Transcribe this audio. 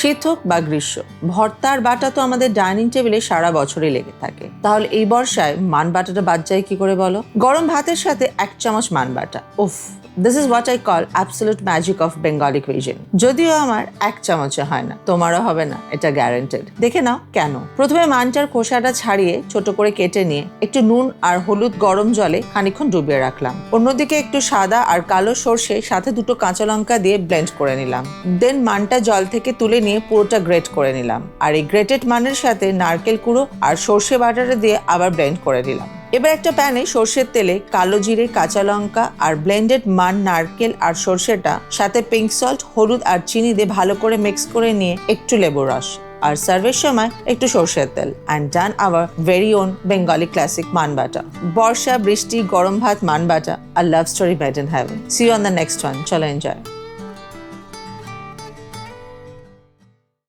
শীত হোক বা গ্রীষ্ম, ভর্তা আর বাটা তো আমাদের ডাইনিং টেবিলে সারা বছরই লেগে থাকে। তাহলে এই বর্ষায় মান বাটাটা বাদ যায় কি করে বলো? গরম ভাতের সাথে 1 চামচ মান বাটা, উফ, this is what I call absolute magic of Bengali cuisine. যদিও আমার 1 চামচে হয় না, তোমারও হবে না, এটা গ্যারান্টেড। দেখে নাও কেন। প্রথমে মানটার খোসাটা ছাড়িয়ে ছোট করে কেটে নিয়ে একটু নুন আর হলুদ গরম জলে খানিকক্ষণ ডুবিয়ে রাখলাম। অন্যদিকে একটু সাদা আর কালো সর্ষে সাথে 2টো কাঁচা লঙ্কা দিয়ে ব্লেন্ড করে নিলাম। দেন মানটা জল থেকে তুলে নিয়ে পুরোটা গ্রেট করে নিলাম। আর এই গ্রেটেড মানের সাথে নারকেল কুড়ো আর সর্ষে বাটাটা দিয়ে আবার ব্লেন্ড করে নিলাম। এবার একটা প্যানে সর্ষের তেলে কালো জিরে, কাঁচা লঙ্কা আর ব্লেন্ডেড মান, নারকেল আর সর্ষেটা সাথে পিঙ্ক সল্ট, হলুদ আর চিনি দিয়ে ভালো করে মিক্স করে নিয়ে একটু লেবুর রস আর সার্ভের সময় একটু সর্ষের তেল, and done our very own Bengali classic মান বাটা। বর্ষা, বৃষ্টি, গরম ভাত, মান বাটা, আর love story made in heaven. See you on the next one. চলো এনজয়।